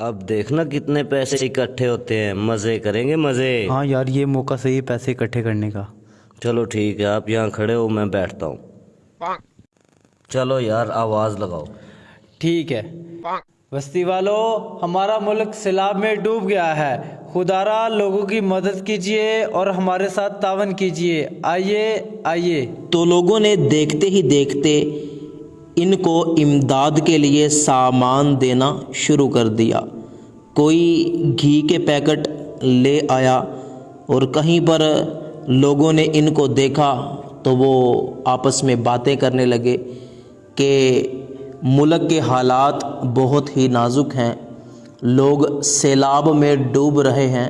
अब देखना कितने पैसे इकट्ठे होते हैं, मज़े करेंगे मज़े। हाँ यार, ये मौका सही है पैसे इकट्ठे करने का। चलो ठीक है, आप यहाँ खड़े हो, मैं बैठता हूँ। चलो यार, आवाज़ लगाओ। ठीक है। बस्ती वालों, हमारा मुल्क सैलाब में डूब गया है। खुदारा लोगों की मदद कीजिए और हमारे साथ तावन कीजिए। आइए आइए। तो लोगों ने देखते ही देखते इनको इमदाद के लिए सामान देना शुरू कर दिया। कोई घी के पैकेट ले आया और कहीं पर लोगों ने इनको देखा तो वो आपस में बातें करने लगे कि मुल्क के हालात बहुत ही नाजुक हैं, लोग सैलाब में डूब रहे हैं,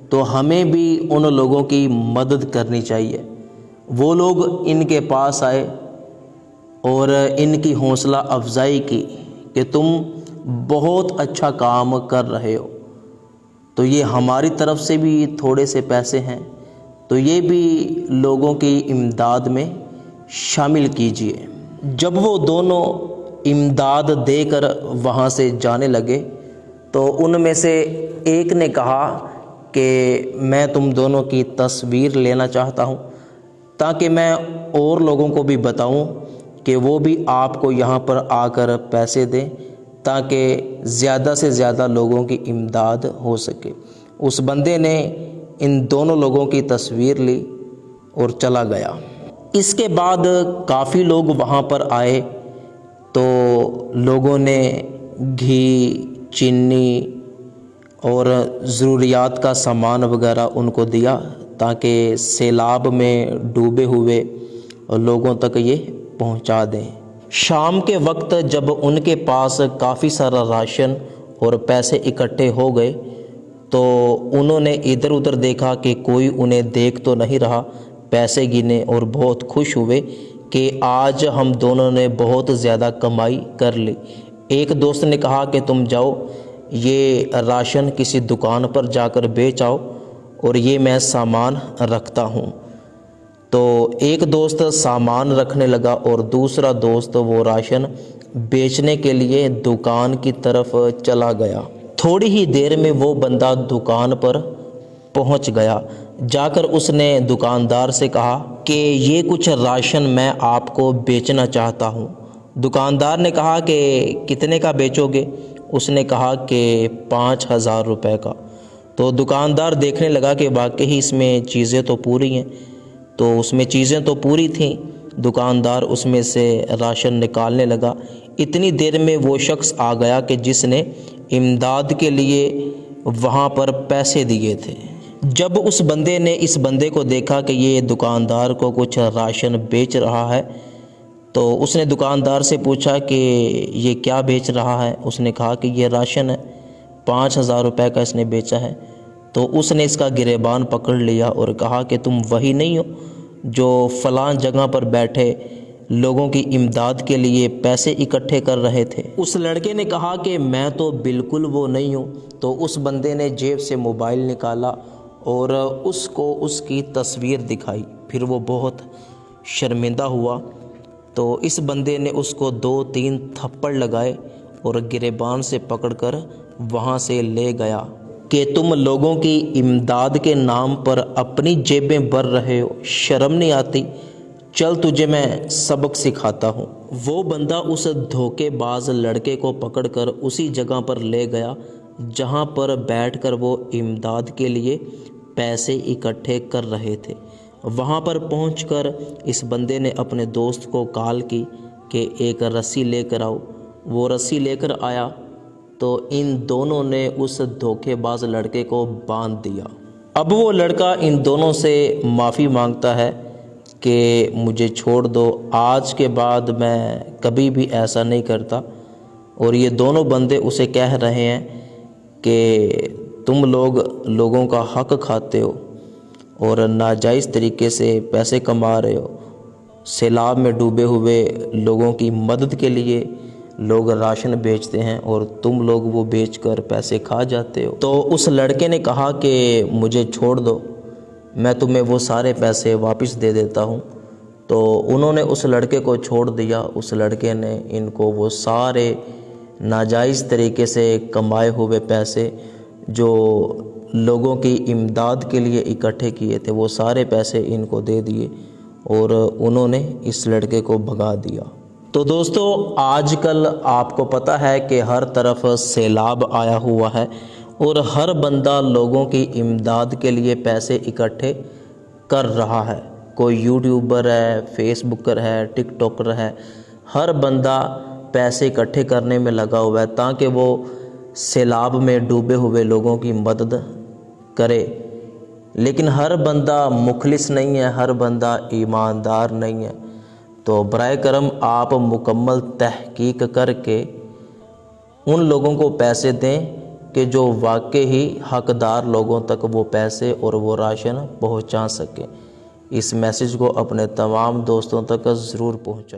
तो हमें भी उन लोगों की मदद करनी चाहिए। वो लोग इनके पास आए और इनकी हौसला अफजाई की कि तुम बहुत अच्छा काम कर रहे हो, तो ये हमारी तरफ से भी थोड़े से पैसे हैं, तो ये भी लोगों की इमदाद में शामिल कीजिए। जब वो दोनों इमदाद देकर वहाँ से जाने लगे तो उनमें से एक ने कहा कि मैं तुम दोनों की तस्वीर लेना चाहता हूँ, ताकि मैं और लोगों को भी बताऊँ कि वो भी आपको यहाँ पर आकर पैसे दें, ताकि ज़्यादा से ज़्यादा लोगों की इमदाद हो सके। उस बंदे ने इन दोनों लोगों की तस्वीर ली और चला गया। इसके बाद काफ़ी लोग वहाँ पर आए तो लोगों ने घी, चीनी और ज़रूरियात का सामान वगैरह उनको दिया, ताकि सैलाब में डूबे हुए लोगों तक ये पहुंचा दें। शाम के वक्त जब उनके पास काफ़ी सारा राशन और पैसे इकट्ठे हो गए तो उन्होंने इधर उधर देखा कि कोई उन्हें देख तो नहीं रहा, पैसे गिने और बहुत खुश हुए कि आज हम दोनों ने बहुत ज़्यादा कमाई कर ली। एक दोस्त ने कहा कि तुम जाओ, ये राशन किसी दुकान पर जाकर बेच आओ और ये मैं सामान रखता हूँ। तो एक दोस्त सामान रखने लगा और दूसरा दोस्त वो राशन बेचने के लिए दुकान की तरफ चला गया। थोड़ी ही देर में वो बंदा दुकान पर पहुंच गया। जाकर उसने दुकानदार से कहा कि ये कुछ राशन मैं आपको बेचना चाहता हूँ। दुकानदार ने कहा कि कितने का बेचोगे? उसने कहा कि 5,000 रुपये का। तो दुकानदार देखने लगा कि वाकई इसमें चीज़ें तो पूरी हैं, तो उसमें चीज़ें तो पूरी थीं। दुकानदार उसमें से राशन निकालने लगा। इतनी देर में वो शख्स आ गया कि जिसने इमदाद के लिए वहाँ पर पैसे दिए थे। जब उस बंदे ने इस बंदे को देखा कि ये दुकानदार को कुछ राशन बेच रहा है, तो उसने दुकानदार से पूछा कि ये क्या बेच रहा है। उसने कहा कि ये राशन है, 5,000 रुपये का इसने बेचा है। तो उसने इसका गिरेबान पकड़ लिया और कहा कि तुम वही नहीं हो जो फ़लाँ जगह पर बैठे लोगों की इमदाद के लिए पैसे इकट्ठे कर रहे थे? उस लड़के ने कहा कि मैं तो बिल्कुल वो नहीं हूँ। तो उस बंदे ने जेब से मोबाइल निकाला और उसको उसकी तस्वीर दिखाई। फिर वो बहुत शर्मिंदा हुआ, तो इस बंदे ने उसको 2-3 थप्पड़ लगाए और गिरेबान से पकड़कर वहाँ से ले गया कि तुम लोगों की इमदाद के नाम पर अपनी जेबें भर रहे हो, शर्म नहीं आती? चल तुझे मैं सबक सिखाता हूँ। वो बंदा उस धोखेबाज लड़के को पकड़कर उसी जगह पर ले गया जहाँ पर बैठकर वो इमदाद के लिए पैसे इकट्ठे कर रहे थे। वहाँ पर पहुंचकर इस बंदे ने अपने दोस्त को कॉल की कि एक रस्सी लेकर आओ। वो रस्सी लेकर आया तो इन दोनों ने उस धोखेबाज लड़के को बांध दिया। अब वो लड़का इन दोनों से माफ़ी मांगता है कि मुझे छोड़ दो, आज के बाद मैं कभी भी ऐसा नहीं करता। और ये दोनों बंदे उसे कह रहे हैं कि तुम लोगों का हक खाते हो और नाजायज़ तरीके से पैसे कमा रहे हो। सैलाब में डूबे हुए लोगों की मदद के लिए लोग राशन बेचते हैं और तुम लोग वो बेचकर पैसे खा जाते हो। तो उस लड़के ने कहा कि मुझे छोड़ दो, मैं तुम्हें वो सारे पैसे वापस दे देता हूँ। तो उन्होंने उस लड़के को छोड़ दिया। उस लड़के ने इनको वो सारे ناجائز طریقے سے کمائے ہوئے پیسے جو لوگوں کی امداد کے لیے اکٹھے کیے تھے وہ سارے پیسے ان کو دے دیے اور انہوں نے اس لڑکے کو بھگا دیا۔ تو دوستو آج کل آپ کو پتہ ہے کہ ہر طرف سیلاب آیا ہوا ہے اور ہر بندہ لوگوں کی امداد کے لیے پیسے اکٹھے کر رہا ہے۔ کوئی یوٹیوبر ہے، فیس بکر ہے، ٹک ٹاکر ہے، ہر بندہ پیسے اکٹھے کرنے میں لگا ہوا ہے تاکہ وہ سیلاب میں ڈوبے ہوئے لوگوں کی مدد کرے۔ لیکن ہر بندہ مخلص نہیں ہے، ہر بندہ ایماندار نہیں ہے۔ تو برائے کرم آپ مکمل تحقیق کر کے ان لوگوں کو پیسے دیں کہ جو واقعی حقدار لوگوں تک وہ پیسے اور وہ راشن پہنچا سکیں۔ اس میسج کو اپنے تمام دوستوں تک ضرور پہنچائیں۔